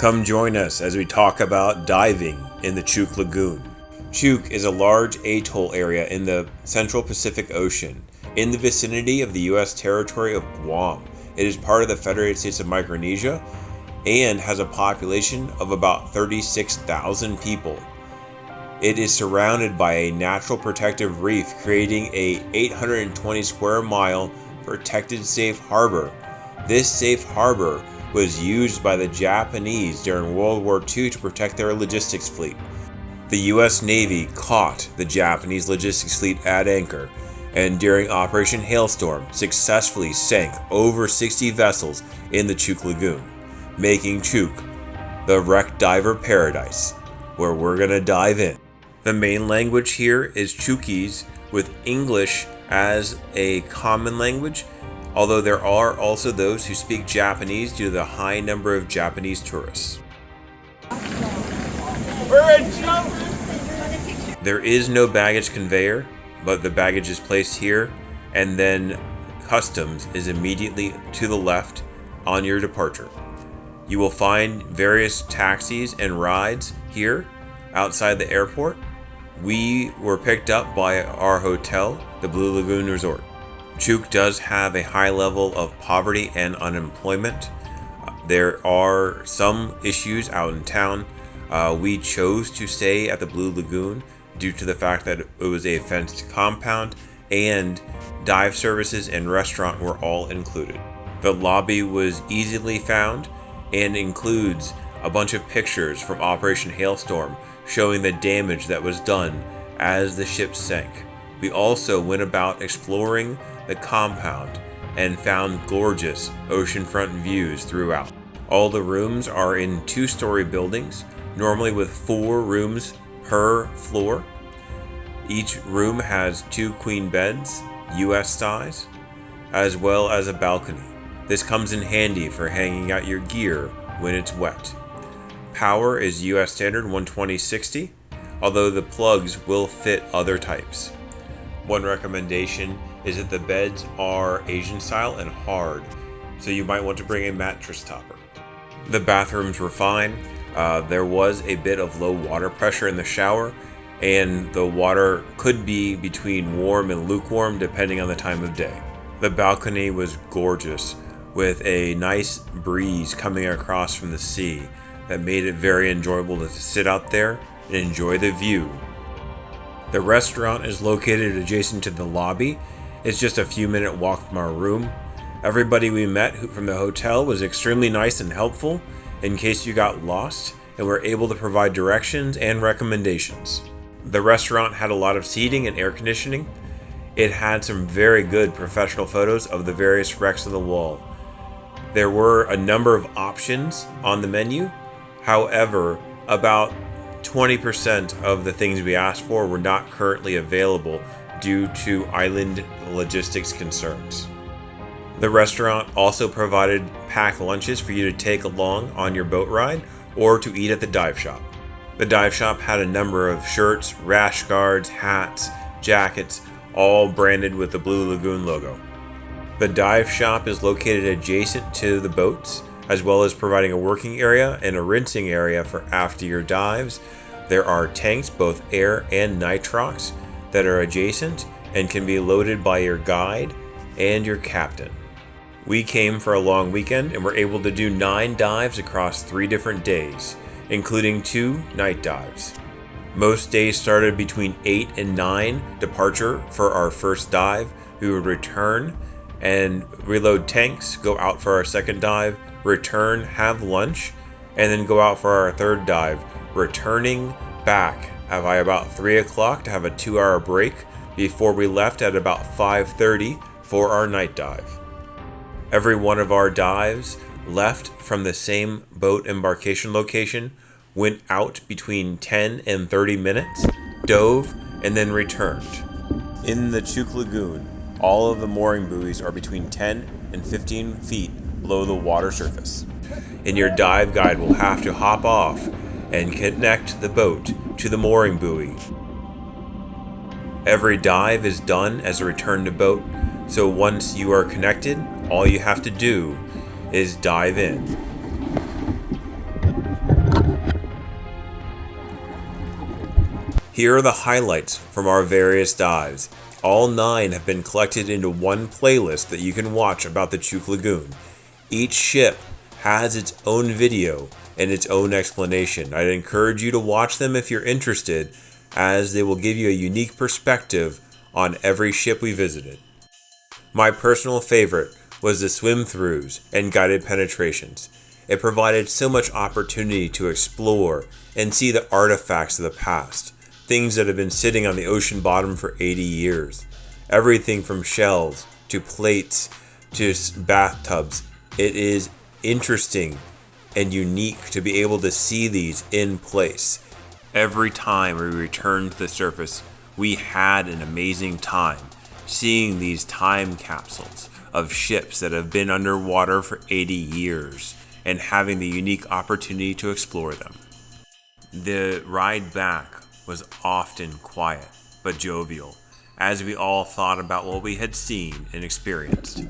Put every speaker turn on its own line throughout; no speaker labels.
Come join us as we talk about diving in the Chuuk Lagoon. Chuuk is a large atoll area in the Central Pacific Ocean, in the vicinity of the U.S. territory of Guam. It is part of the Federated States of Micronesia and has a population of about 36,000 people. It is surrounded by a natural protective reef, creating a 820 square mile protected safe harbor. This safe harbor was used by the Japanese during World War II to protect their logistics fleet. The U.S. Navy caught the Japanese logistics fleet at anchor, and during Operation Hailstorm successfully sank over 60 vessels in the Chuuk Lagoon, making Chuuk the wreck diver paradise, where we're gonna dive in. The main language here is Chuukese, with English as a common language, although there are also those who speak Japanese due to the high number of Japanese tourists. There is no baggage conveyor, but the baggage is placed here, and then customs is immediately to the left on your departure. You will find various taxis and rides here outside the airport. We were picked up by our hotel, the Blue Lagoon Resort. Chuuk does have a high level of poverty and unemployment. There are some issues out in town. We chose to stay at the Blue Lagoon due to the fact that it was a fenced compound and dive services and restaurant were all included. The lobby was easily found and includes a bunch of pictures from Operation Hailstorm showing the damage that was done as the ship sank. We also went about exploring the compound and found gorgeous oceanfront views throughout. All the rooms are in two-story buildings, normally with 4 rooms per floor. Each room has 2 queen beds, US size, as well as a balcony. This comes in handy for hanging out your gear when it's wet. Power is US standard 120/60, although the plugs will fit other types. One recommendation is that the beds are Asian style and hard, so you might want to bring a mattress topper. The bathrooms were fine. There was a bit of low water pressure in the shower, and the water could be between warm and lukewarm depending on the time of day. The balcony was gorgeous, with a nice breeze coming across from the sea that made it very enjoyable to sit out there and enjoy the view. The restaurant is located adjacent to the lobby. It's just a few minute walk from our room. Everybody we met from the hotel was extremely nice and helpful in case you got lost, and were able to provide directions and recommendations. The restaurant had a lot of seating and air conditioning. It had some very good professional photos of the various wrecks on the wall. There were a number of options on the menu. However, about 20% of the things we asked for were not currently available due to island logistics concerns. The restaurant also provided packed lunches for you to take along on your boat ride or to eat at the dive shop. The dive shop had a number of shirts, rash guards, hats, jackets, all branded with the Blue Lagoon logo. The dive shop is located adjacent to the boats, as well as providing a working area and a rinsing area for after your dives. There are tanks, both air and nitrox, that are adjacent and can be loaded by your guide and your captain. We came for a long weekend and were able to do 9 dives across 3 different days, including 2 night dives. Most days started between 8 and 9 departure for our first dive. We would return and reload tanks, go out for our second dive, return, have lunch, and then go out for our third dive, returning back by about 3 o'clock to have a 2-hour break before we left at about 5:30 for our night dive. Every one of our dives left from the same boat embarkation location, went out between 10 and 30 minutes, dove, and then returned. In the Chuuk Lagoon, all of the mooring buoys are between 10 and 15 feet below the water surface, and your dive guide will have to hop off and connect the boat to the mooring buoy. Every dive is done as a return to boat, so once you are connected, all you have to do is dive in. Here are the highlights from our various dives. All 9 have been collected into one playlist that you can watch about the Chuuk Lagoon. Each ship has its own video and its own explanation. I'd encourage you to watch them if you're interested, as they will give you a unique perspective on every ship we visited. My personal favorite was the swim-throughs and guided penetrations. It provided so much opportunity to explore and see the artifacts of the past, things that have been sitting on the ocean bottom for 80 years. Everything from shells to plates to bathtubs. It is interesting and unique to be able to see these in place. Every time we returned to the surface, we had an amazing time seeing these time capsules of ships that have been underwater for 80 years and having the unique opportunity to explore them. The ride back was often quiet but jovial, as we all thought about what we had seen and experienced.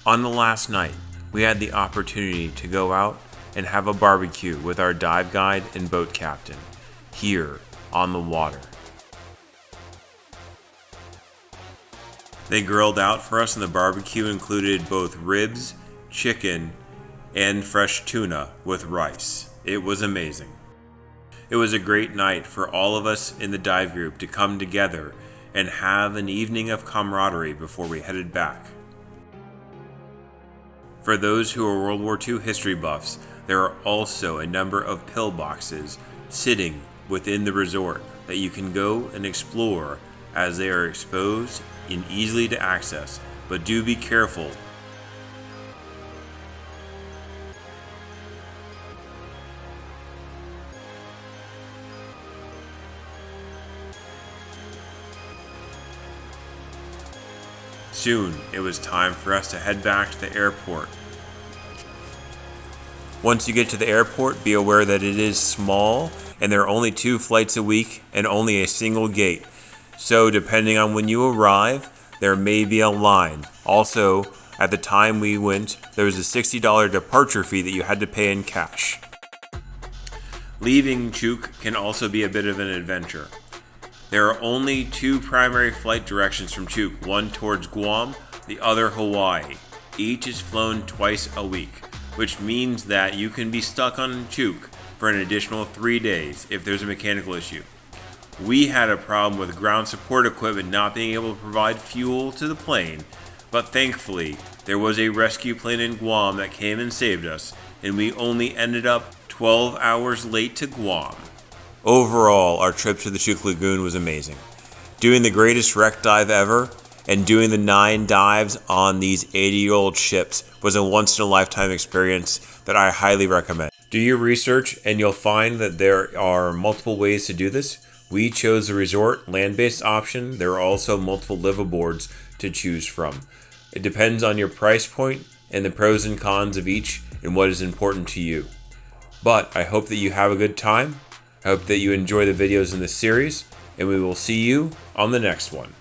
On the last night, we had the opportunity to go out and have a barbecue with our dive guide and boat captain, here on the water. They grilled out for us, and the barbecue included both ribs, chicken, and fresh tuna with rice. It was amazing. It was a great night for all of us in the dive group to come together and have an evening of camaraderie before we headed back. For those who are World War II history buffs, there are also a number of pillboxes sitting within the resort that you can go and explore, as they are exposed and easily to access, but do be careful. Soon, it was time for us to head back to the airport. Once you get to the airport, be aware that it is small and there are only 2 flights a week and only a single gate. So depending on when you arrive, there may be a line. Also, at the time we went, there was a $60 departure fee that you had to pay in cash. Leaving Chuuk can also be a bit of an adventure. There are only 2 primary flight directions from Chuuk, one towards Guam, the other Hawaii. Each is flown twice a week, which means that you can be stuck on Chuuk for an additional 3 days if there's a mechanical issue. We had a problem with ground support equipment not being able to provide fuel to the plane, but thankfully there was a rescue plane in Guam that came and saved us, and we only ended up 12 hours late to Guam. Overall, our trip to the Chuuk Lagoon was amazing. Doing the greatest wreck dive ever and doing the 9 dives on these 80-year-old ships was a once-in-a-lifetime experience that I highly recommend. Do your research and you'll find that there are multiple ways to do this. We chose the resort land-based option. There are also multiple liveaboards to choose from. It depends on your price point and the pros and cons of each and what is important to you. But I hope that you have a good time. I hope that you enjoy the videos in this series, and we will see you on the next one.